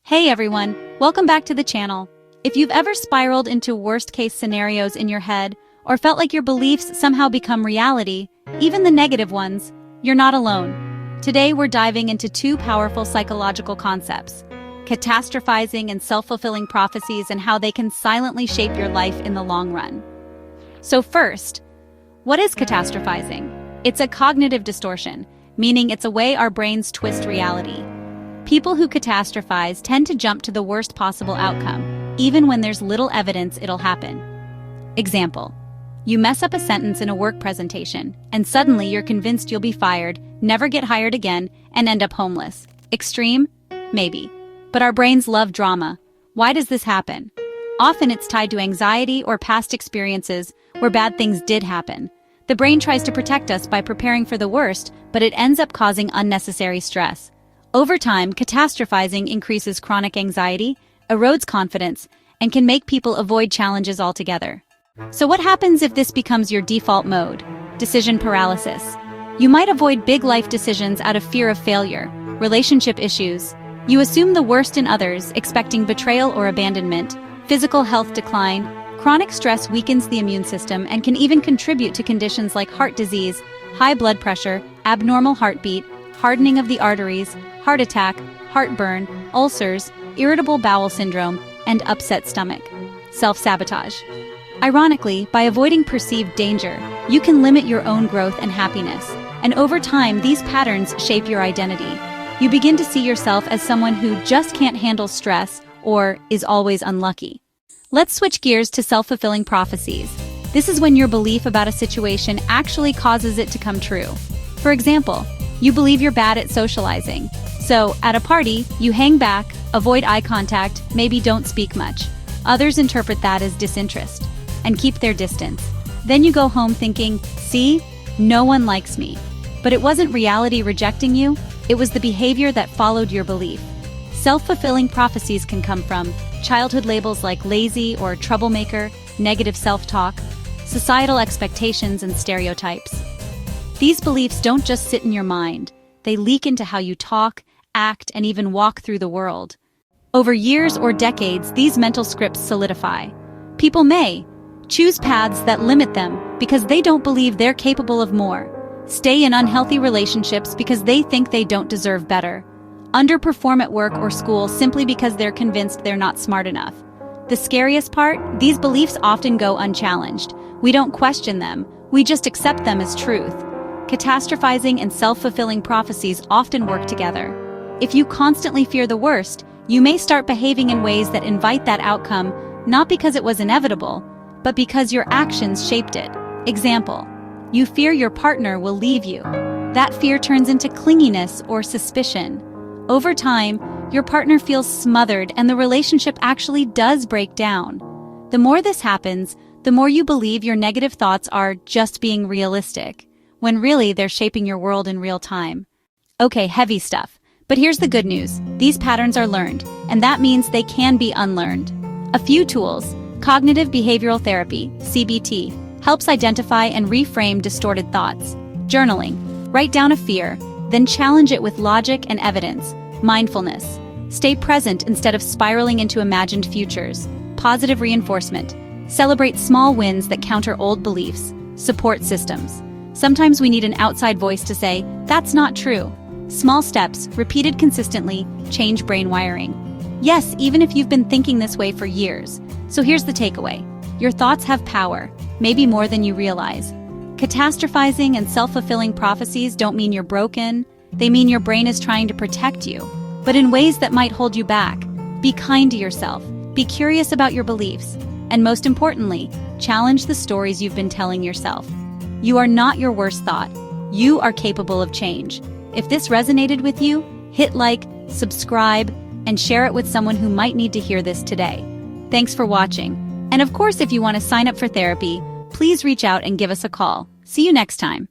Hey everyone, welcome back to the channel. If you've ever spiraled into worst-case scenarios in your head, or felt like your beliefs somehow become reality, even the negative ones, you're not alone. Today we're diving into two powerful psychological concepts: catastrophizing and self-fulfilling prophecies, and how they can silently shape your life in the long run. So first, what is catastrophizing? It's a cognitive distortion, meaning it's a way our brains twist reality. People who catastrophize tend to jump to the worst possible outcome, even when there's little evidence it'll happen. Example: you mess up a sentence in a work presentation, and suddenly you're convinced you'll be fired, never get hired again, and end up homeless. Extreme? Maybe. But our brains love drama. Why does this happen? Often it's tied to anxiety or past experiences where bad things did happen. The brain tries to protect us by preparing for the worst, but it ends up causing unnecessary stress. Over time, catastrophizing increases chronic anxiety, erodes confidence, and can make people avoid challenges altogether. So what happens if this becomes your default mode? Decision paralysis. You might avoid big life decisions out of fear of failure, relationship issues. You assume the worst in others, expecting betrayal or abandonment, physical health decline. Chronic stress weakens the immune system and can even contribute to conditions like heart disease, high blood pressure, abnormal heartbeat, hardening of the arteries, heart attack, heartburn, ulcers, irritable bowel syndrome, and upset stomach. Self-sabotage. Ironically, by avoiding perceived danger, you can limit your own growth and happiness, and over time these patterns shape your identity. You begin to see yourself as someone who just can't handle stress or is always unlucky. Let's switch gears to self-fulfilling prophecies. This is when your belief about a situation actually causes it to come true. For example, you believe you're bad at socializing. So, at a party, you hang back, avoid eye contact, maybe don't speak much. Others interpret that as disinterest and keep their distance. Then you go home thinking, see, no one likes me. But it wasn't reality rejecting you, it was the behavior that followed your belief. Self-fulfilling prophecies can come from childhood labels like lazy or troublemaker, negative self-talk, societal expectations and stereotypes. These beliefs don't just sit in your mind, they leak into how you talk, act, and even walk through the world. Over years or decades, these mental scripts solidify. People may choose paths that limit them because they don't believe they're capable of more, stay in unhealthy relationships because they think they don't deserve better, underperform at work or school simply because they're convinced they're not smart enough. The scariest part? These beliefs often go unchallenged. We don't question them, we just accept them as truth. Catastrophizing and self-fulfilling prophecies often work together. If you constantly fear the worst, you may start behaving in ways that invite that outcome, not because it was inevitable, but because your actions shaped it. Example: you fear your partner will leave you. That fear turns into clinginess or suspicion. Over time, your partner feels smothered and the relationship actually does break down. The more this happens, the more you believe your negative thoughts are just being realistic, when really they're shaping your world in real time. Okay, heavy stuff. But here's the good news. These patterns are learned, and that means they can be unlearned. A few tools. Cognitive behavioral therapy, CBT, helps identify and reframe distorted thoughts. Journaling. Write down a fear, then challenge it with logic and evidence. Mindfulness. Stay present instead of spiraling into imagined futures. Positive reinforcement. Celebrate small wins that counter old beliefs. Support systems. Sometimes we need an outside voice to say, that's not true. Small steps, repeated consistently, change brain wiring. Yes, even if you've been thinking this way for years. So here's the takeaway. Your thoughts have power, maybe more than you realize. Catastrophizing and self-fulfilling prophecies don't mean you're broken. They mean your brain is trying to protect you, but in ways that might hold you back. Be kind to yourself. Be curious about your beliefs. And most importantly, challenge the stories you've been telling yourself. You are not your worst thought. You are capable of change. If this resonated with you, hit like, subscribe, and share it with someone who might need to hear this today. Thanks for watching. And of course, if you want to sign up for therapy, please reach out and give us a call. See you next time.